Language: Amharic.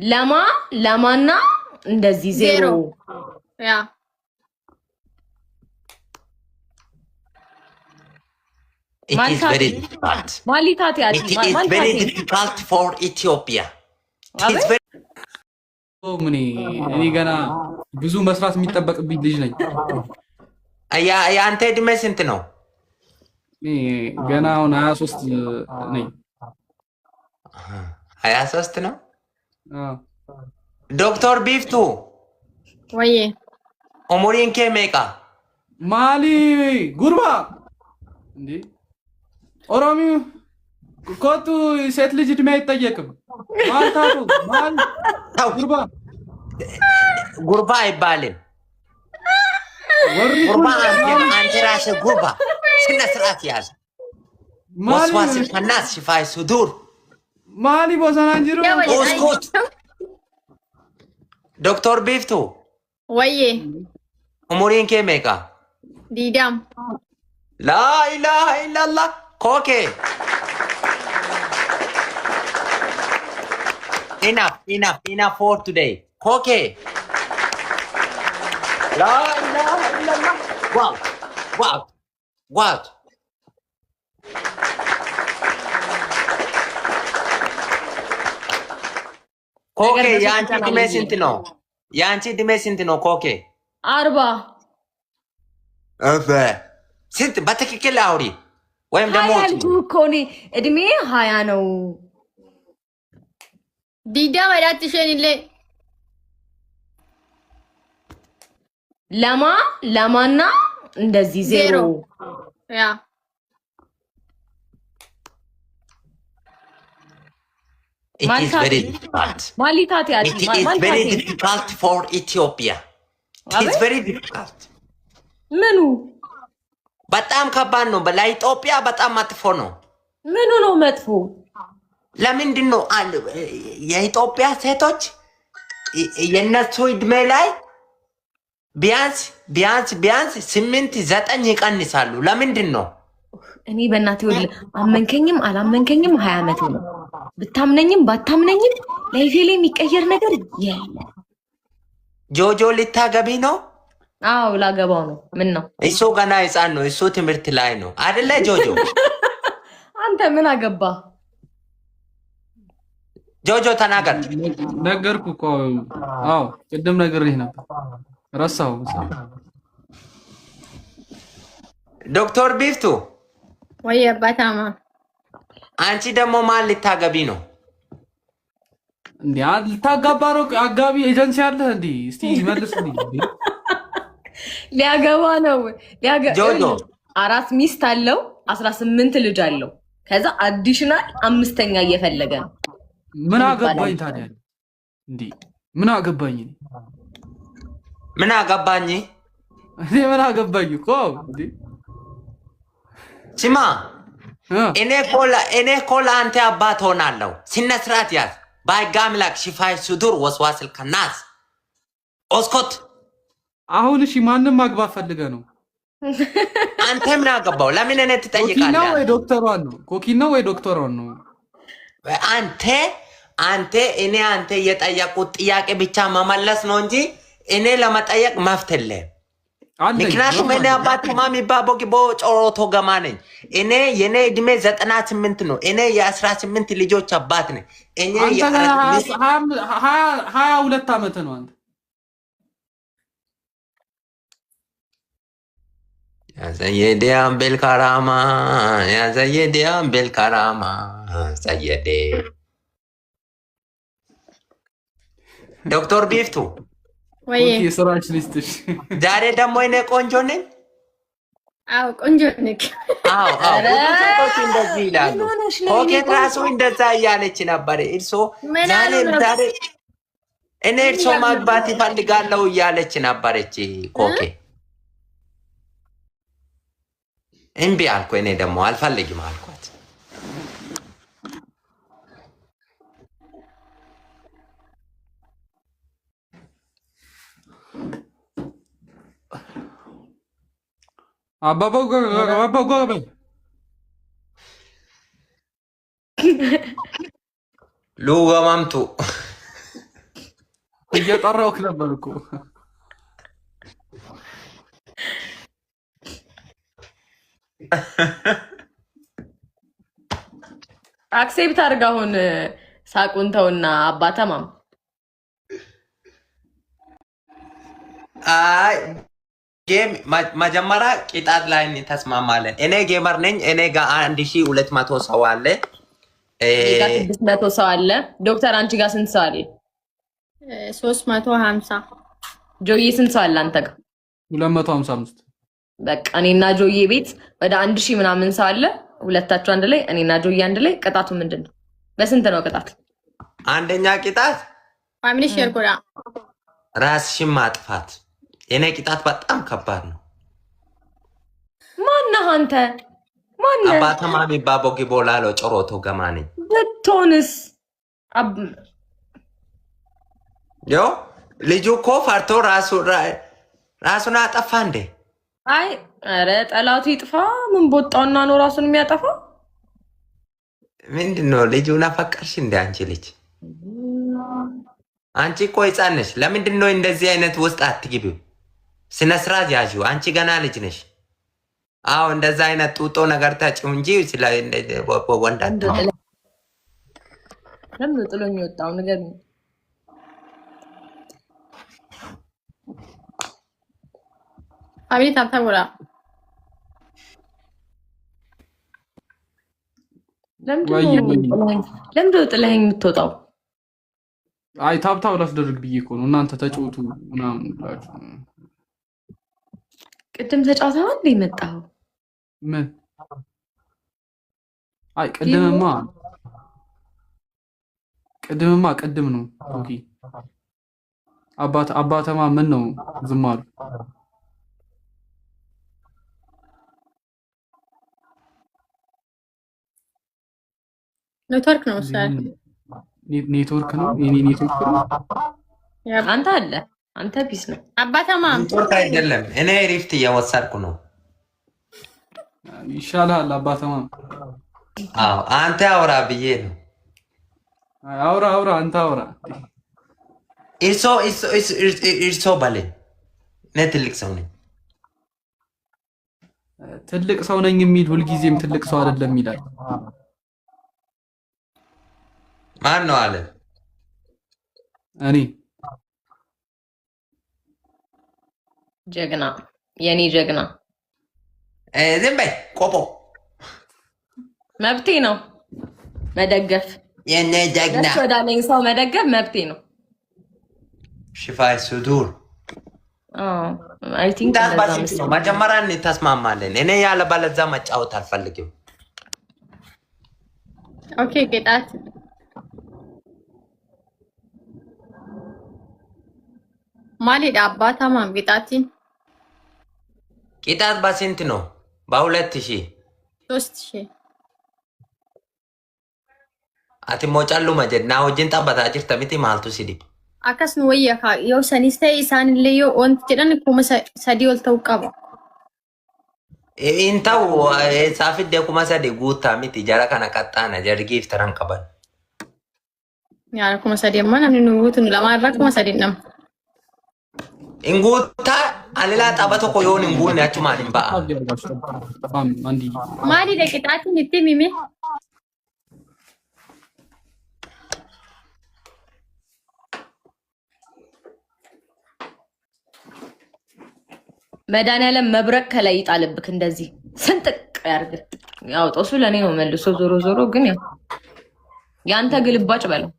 ለማና እንደዚህ ዜሮ ያ It is very difficult. It is very difficult for Ethiopia. It is very እኔ ገና ብዙ መስራት የሚጠበቅብኝ ልጅ ነኝ። የአንተ እድሜ ስንት ነው? ገና አሁን 23 ነኝ። 23 ነው? ዶክተር ቢፍቱ ወይ ኦሞሪን ከሜቃ ማሊ ጉርባ እንዴ ኦሮሚ ኮቱ ሴት ልጅ እድሜ አይጠየቅም። ማልታቱ ማል ጉርባ አይባልም። ጉርባ አንተ ራስህ ጉርባ ስነ ስርዓት ያዝ። ወስዋስ ከናስ ሽፋይ ሱዱር ማሊ ቦሰናንጅሩ ኦስኮት ዶክተር ቢፍቱ ወይ ኦሞሪን ከሜቃ ዲዳም ላ ኢላሃ ኢላላህ ኮኬ enough for today. Okay. La ilaha illallah. Wow. Okay, yanchi dime sinti no, okay. 40 Ebe. Sinti በትክክል አውሪ ወይም ደግሞ ኮኒ እድሜ 20 ነው። ዲዳ ወዳት ሸንለ ለማና እንደዚህ ዜሮ ያ It is very difficult. It is very difficult for Ethiopia. It is very difficult. ምኑ በጣም ከባድ ነው። ለኢትዮጵያ በጣም መጥፎ ነው። ምኑ ነው መጥፎ? ለምንድን ነው የኢትዮጵያ ሴቶች የነሱ እድሜ ላይ ቢያንስ 8-9 ይቀንሳሉ? ለምንድን ነው? እኔ በእናትህ ወል አመንከኝም አላመንከኝም 20 ዓመት ነው። ብታምነኝም ባታምነኝም ላይፌ ላይ የሚቀየር ነገር የለም። ጆጆ ልታገቢ ነው? አዎ ላገባው ነው። ምን ነው? እሱ ገና ህፃን ነው። እሱ ትምህርት ላይ ነው አይደለ? ጆጆ አንተ ምን አገባ? ጆጆ ተናገር። ነገርኩ እኮ አዎ ቅድም ነግሬህ ነበር ረሳው። ዶክተር ቢፍቱ ወይ አባታማ አንቺ ደግሞ ማን ልታገቢ ነው? እንዴ ልታጋባ ነው? አጋቢ ኤጀንሲ አለ እንዴ? እስቲ መልስልኝ። ሊያገባ ነው። ጆጆ 4 ሚስት አለው 18 ልጅ አለው። ከዛ አዲሽናል 5ኛ እየፈለገ ነው። ምን አገባኝ ታዲያ? እንዴ ምን አገባኝ? ምን አገባኝ እኮ እንዴ ስማ፣ እኔ ኮላ አንተ አባት ሆናለሁ። ስነ ስርዓት ያዝ። ባይጋምላክ ሽፋይ ሱዱር ወስዋስል ከናስ ኦስኮት። አሁን እሺ ማንም ማግባት ፈልገ ነው? አንተ ምን አገባው? ለምን እኔ ትጠይቃለህ? ኮኪና ወይ ዶክተሯን ነው? ኮኪና ወይ ዶክተሯን ነው? አንተ የጠየቁት ጥያቄ ብቻ መመለስ ነው እንጂ እኔ ለመጠየቅ መብት የለም። ምክንያቱም እኔ አባት ማሚ ባቦ ግቦ ጮሮቶ ገማ ነኝ። የኔ እድሜ 98 ነው። እኔ የ18 ልጆች አባት ነኝ። እኔ 22 ዓመት ነው አንተ። ያዘየዴ አምቤል ካራማ ሰየዴ ዶክተር ቢፍቱ ወይ ስራች ሊስትሽ ዛሬ ደግሞ እኔ ቆንጆ ነኝ። አዎ ቆንጆ ነኝ። አዎ እንደዚህ ይላሉ። ኮኬት ራሱ እንደዛ እያለች ነበር። ዛሬ እኔ እርሶ ማግባት ይፈልጋለሁ እያለች ነበረች ኮኬ። እምቢ አልኩ። እኔ ደግሞ አልፈልግም አልኳት። አባባው ሉጋማምቱ እየጠራሁህ ነበር እኮ። አክሴፕት አድርግ። አሁን ሳቁን ተውና አባተማም አይ ጌም መጀመሪያ ቅጣት ላይ ተስማማለን። እኔ ጌመር ነኝ። እኔ ጋር 1200 ሰው አለ። እኔ ጋር 600 ሰው አለ። ዶክተር አንቺ ጋር ስንት ሰው አለ? 350። ጆዬ ስንት ሰው አለ አንተ ጋር? 255። በቃ እኔና ጆዬ ቤት ወደ 1000 ምናምን ሰው አለ። ሁለታችሁ አንድ ላይ፣ እኔና ጆዬ አንድ ላይ። ቅጣቱ ምንድን ነው? በስንት ነው ቅጣት? አንደኛ ቅጣት ፋሚሊ ሼር ጎዳ ራስሽን ማጥፋት። የኔ ቅጣት በጣም ከባድ ነው። ማነህ አንተ? ማነህ? አባተማ የሚባለው ጊቦላሎ ጮሮቶ ገማኔ ብትሆንስ? ዮ ልጁ እኮ ፈርቶ ራሱን አጠፋ እንዴ? አይ ኧረ ጠላቱ ይጥፋ። ምን ቦጣውና ነው ራሱን የሚያጠፋ? ምንድነው? ልጁን አፈቀርሽ እንዴ አንቺ ልጅ? አንቺ እኮ ሕፃን ነሽ። ለምንድን ነው እንደዚህ አይነት ውስጥ አትግቢው? ስነ ስርዓት ያዢው። አንቺ ገና ልጅ ነሽ። አዎ እንደዛ አይነት ጡጦ ነገር ታጭው እንጂ ስለ ወንድ ለምን ጥሎኝ ወጣው ነገር ፋሚሊ ታብታ ጎዳ ለምን ጥለኸኝ የምትወጣው? አይ ታብታው ላስደርግ ብዬ እኮ ነው። እናንተ ተጫወቱ ምናምን ብላችሁ። ቅድም ተጫውተህ እንዴ መጣው? ምን? አይ ቅድምማ ቅድም ነው። ኦኬ አባተማ ምን ነው ዝም አሉ? ኔትወርክ ነው ሳይሆን ኔትወርክ ነው። የኔ ኔትወርክ ነው። አንተ አለ አንተ ፒስ ነው። አባተማ ኔትወርክ አይደለም። እኔ ሪፍት እየወሰድኩ ነው። ይሻላል አባተማ። አዎ አንተ አውራ ብዬ ነው። አውራ አንተ አውራ። እርሶ በለኝ። እኔ ትልቅ ሰው ነኝ። ትልቅ ሰው ነኝ የሚል ሁልጊዜም ትልቅ ሰው አይደለም ይላል። ማን ነው አለ? እኔ ጀግና፣ የኔ ጀግና። ዝም በይ ቆጶ። መብቴ ነው መደገፍ። የኔ ጀግና ወዳለኝ ሰው መደገፍ መብቴ ነው። ሽፋይ ሱዱር አይ ቲንክ መጀመሪያ እንተስማማለን። እኔ ያለ ባለዛ መጫወት አልፈልግም። ኦኬ ቅጣት ማሊድ አባታማ ቅጣትን ቅጣት በስንት ነው? በ2000 3000 አቲ ሞጫሉ መጀና ወጅን ጠበታ ጅርተ ሚቲ ማልቱ ሲዲ አከስን ወየካ የው ሰኒስተ ኢሳን ለዮ ኦንት ጀደን ኩመ ሰዲ ወልተው ቀባ ኢንታው ሳፊ ደኩማ ሰዲ ጉታ ሚቲ ጀራ ከነ ቀጣና ጀርጊፍ ተራን ቀበል ያ ኩመ ሰዲ ማን አን ንውቱን ለማድረግ ኩመ ሰዲ ነም እንጉታ አለላ ጣበቶ ኮዮን እንጉን ያቹ ማን ባ ማሊ ደቂጣትን ይተሚሜ መድኃኒዓለም መብረቅ ከላይ ይጣልብክ፣ እንደዚህ ስንጥቅ ያርግ። ያው ጦሱ ለኔ ነው መልሶ ዞሮ ግን ያው ያንተ ግልባጭ በለው።